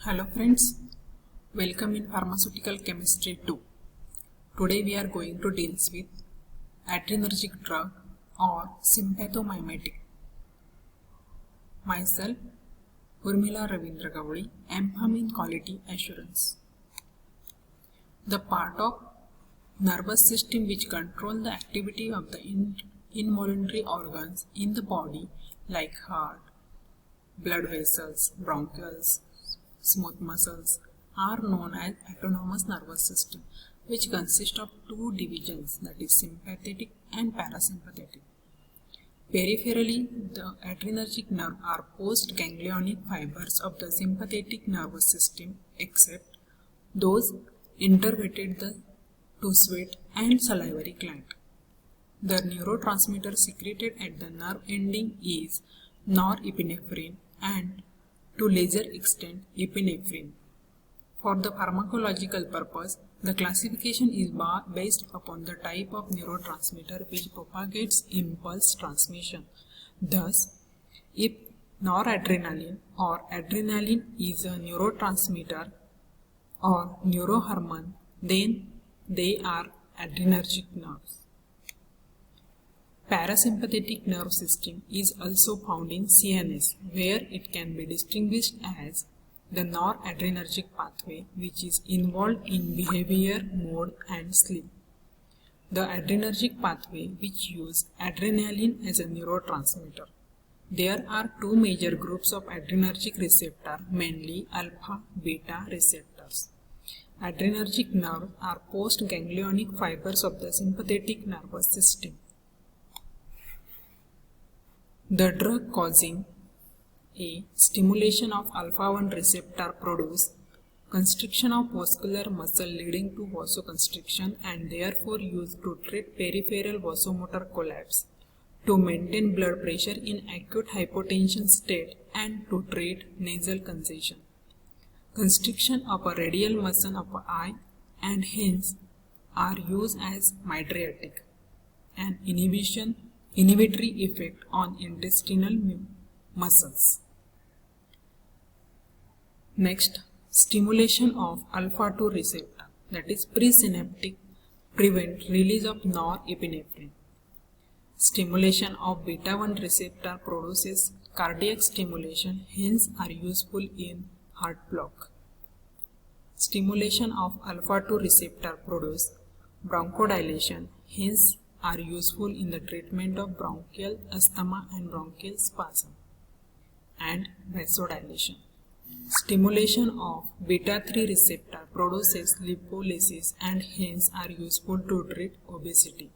Hello friends, welcome in Pharmaceutical Chemistry 2. Today we are going to deal with adrenergic drug or sympathomimetic. Myself, Urmila Ravindra Gowdi, M.Pharm in Quality Assurance. The part of nervous system which control the activity of the involuntary organs in the body like heart, blood vessels, bronchioles, smooth muscles are known as autonomous nervous system, which consist of two divisions, that is sympathetic and parasympathetic. Peripherally, the adrenergic nerve are postganglionic fibers of the sympathetic nervous system except those innervated to sweat and salivary gland. The neurotransmitter secreted at the nerve ending is norepinephrine and to lesser extent epinephrine. For the pharmacological purpose, the classification is based upon the type of neurotransmitter which propagates impulse transmission. Thus, if noradrenaline or adrenaline is a neurotransmitter or neurohormone, then they are adrenergic nerves. Parasympathetic nerve system is also found in CNS, where it can be distinguished as the noradrenergic pathway, which is involved in behavior, mood, and sleep. The adrenergic pathway, which uses adrenaline as a neurotransmitter. There are two major groups of adrenergic receptor, mainly alpha-beta receptors. Adrenergic nerves are postganglionic fibers of the sympathetic nervous system. The drug causing a stimulation of alpha-1 receptor produce constriction of vascular muscle leading to vasoconstriction and therefore used to treat peripheral vasomotor collapse, to maintain blood pressure in acute hypotension state and to treat nasal congestion. Constriction of a radial muscle of the eye and hence are used as mydriatic and inhibitory effect on intestinal muscles. Next, stimulation of alpha-2 receptor, that is presynaptic, prevent release of norepinephrine. Stimulation of beta-1 receptor produces cardiac stimulation, hence are useful in heart block. Stimulation of alpha-2 receptor produce bronchodilation, hence are useful in the treatment of bronchial asthma and bronchial spasm, and vasodilation. Stimulation of beta-3 receptor produces lipolysis and hence are useful to treat obesity.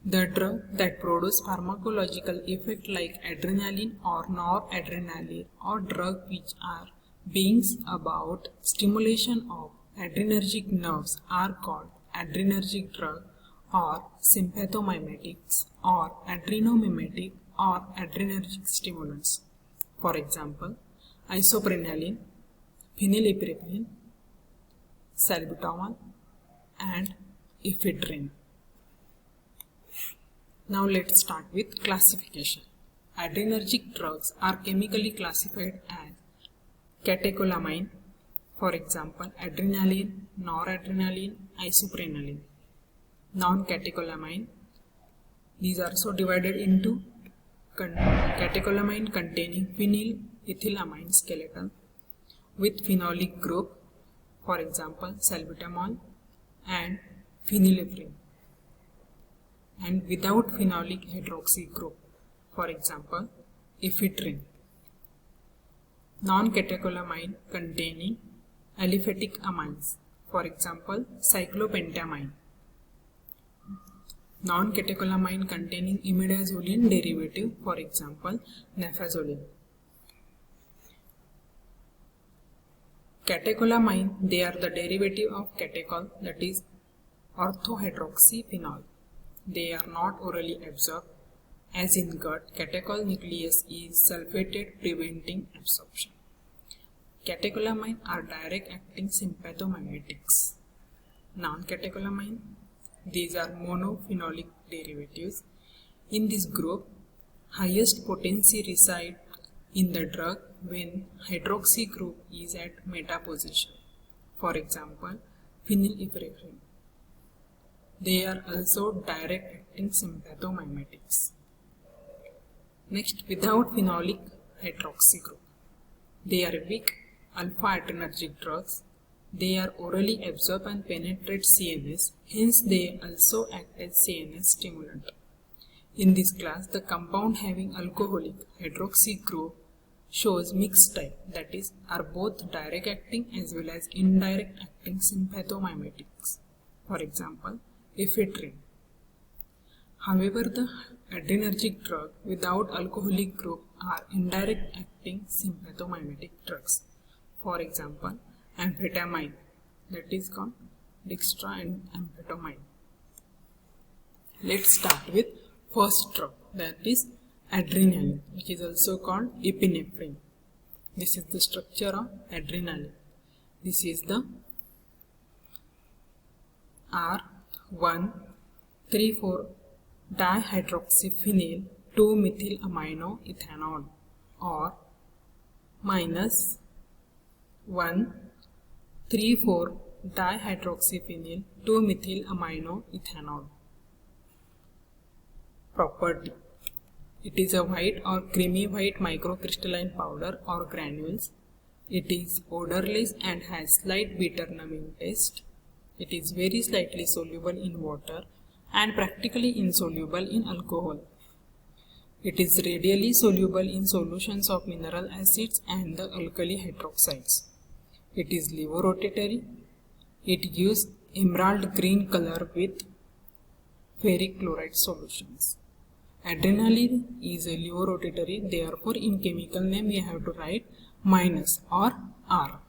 The drug that produce pharmacological effect like adrenaline or noradrenaline or drug which are being about stimulation of adrenergic nerves are called adrenergic drug or sympathomimetics or adrenomimetic or adrenergic stimulants. For example, isoprenaline, phenylephrine, salbutamol, and ephedrine. Now let's start with classification. Adrenergic drugs are chemically classified as catecholamine, for example, adrenaline, noradrenaline, isoprenaline. Non-catecholamine, these are also divided into catecholamine containing phenylethylamine skeleton with phenolic group, for example, salbutamol and phenylephrine, and without phenolic hydroxy group, for example, ephedrine. Non-catecholamine containing aliphatic amines, for example, cyclopentamine. Non-catecholamine containing imidazoline derivative, for example, nafazoline. Catecholamine, they are the derivative of catechol, that is orthohydroxyphenol. They are not orally absorbed. As in gut, catechol nucleus is sulfated, preventing absorption. Catecholamine are direct acting sympathomimetics. Non-catecholamine, these are monophenolic derivatives. In this group, highest potency reside in the drug when hydroxy group is at meta position. For example, phenylephrine. They are also direct acting sympathomimetics. Next, without phenolic hydroxy group. They are weak alpha adrenergic drugs. They are orally absorbed and penetrate CNS, hence they also act as CNS stimulant. In this class, the compound having alcoholic hydroxy group shows mixed type, that is, are both direct acting as well as indirect acting sympathomimetics. For example, ephedrine. However, the adrenergic drug without alcoholic group are indirect acting sympathomimetic drugs. For example, amphetamine, that is called dextra and amphetamine. Let's start with first drug, that is adrenaline, which is also called epinephrine. This is the structure of adrenaline. This is the R1,3,4 dihydroxyphenyl 2-methylaminoethanol, or minus 1,3,4 dihydroxyphenyl 2-methylaminoethanol. Property: it is a white or creamy white microcrystalline powder or granules. It is odorless and has slight bitter numbing taste. It is very slightly soluble in water and practically insoluble in alcohol. It is readily soluble in solutions of mineral acids and the alkali hydroxides. It is levorotatory. It gives emerald green color with ferric chloride solutions. Adrenaline is a levorotatory, therefore in chemical name we have to write minus or R.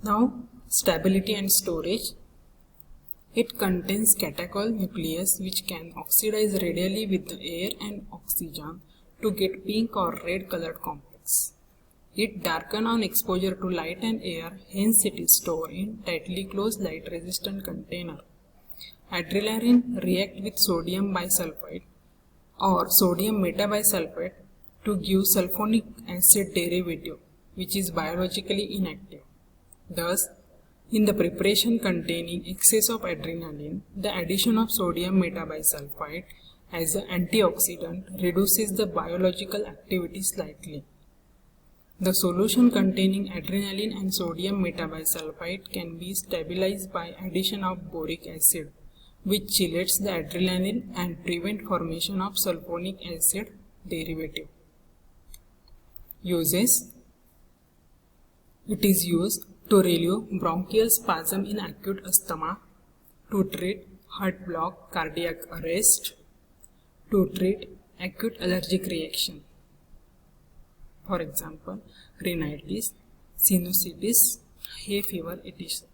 Now, stability and storage. It contains catechol nucleus which can oxidize readily with the air and oxygen to get pink or red colored complex. It darkens on exposure to light and air, hence it is stored in tightly closed light resistant container. Adrenaline reacts with sodium bisulfite or sodium metabisulfite to give sulfonic acid derivative, which is biologically inactive. Thus, in the preparation containing excess of adrenaline, the addition of sodium metabisulfite as an antioxidant reduces the biological activity slightly. The solution containing adrenaline and sodium metabisulfite can be stabilized by addition of boric acid, which chelates the adrenaline and prevent formation of sulfonic acid derivative. Uses: it is used to relieve bronchial spasm in acute asthma, to treat heart block, cardiac arrest, to treat acute allergic reaction. For example, rhinitis, sinusitis, hay fever, etc.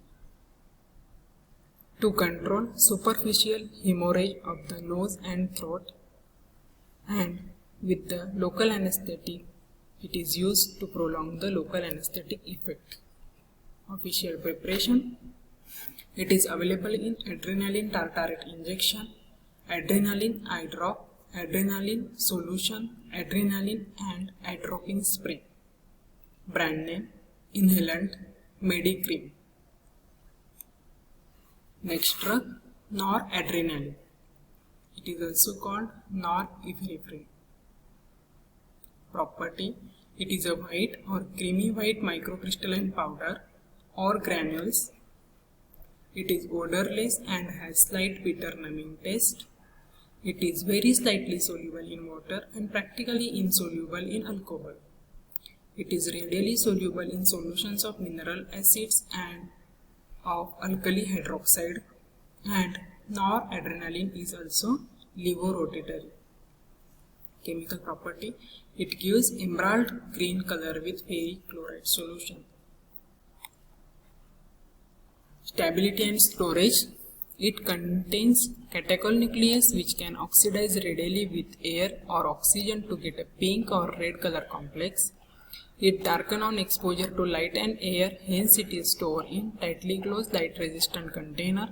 To control superficial hemorrhage of the nose and throat, and with the local anesthetic, it is used to prolong the local anesthetic effect. Official preparation: it is available in adrenaline tartarate injection, adrenaline eye drop, adrenaline solution, adrenaline and atropine spray. Brand name: inhalant, Medicream. Next drug, noradrenaline. It is also called norepinephrine. Property: it is a white or creamy white microcrystalline powder or granules. It is odorless and has slight bitter numbing taste. It is very slightly soluble in water and practically insoluble in alcohol. It is readily soluble in solutions of mineral acids and of alkali hydroxide, and noradrenaline is also levorotatory. Chemical property: it gives emerald green color with ferric chloride solution. Stability and storage: it contains catechol nucleus which can oxidize readily with air or oxygen to get a pink or red color complex. It darkens on exposure to light and air, hence it is stored in tightly closed light resistant container.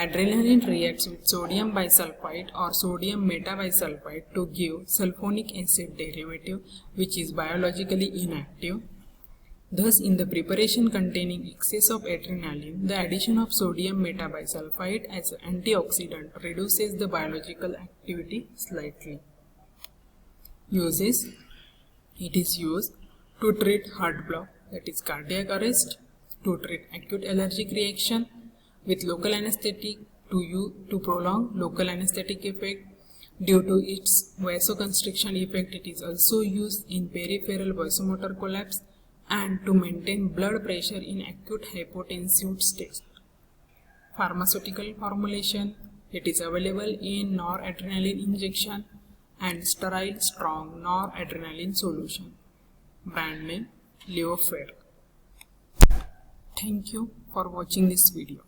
Adrenaline reacts with sodium bisulfite or sodium metabisulfite to give sulfonic acid derivative, which is biologically inactive. Thus, in the preparation containing excess of adrenaline, the addition of sodium metabisulfite as an antioxidant reduces the biological activity slightly. Uses: it is used to treat heart block, that is cardiac arrest, to treat acute allergic reaction with local anesthetic, to prolong local anesthetic effect. Due to its vasoconstriction effect, it is also used in peripheral vasomotor collapse and to maintain blood pressure in acute hypotensive state. Pharmaceutical formulation: it is available in noradrenaline injection and sterile strong noradrenaline solution. Brand name Leofed. Thank you for watching this video.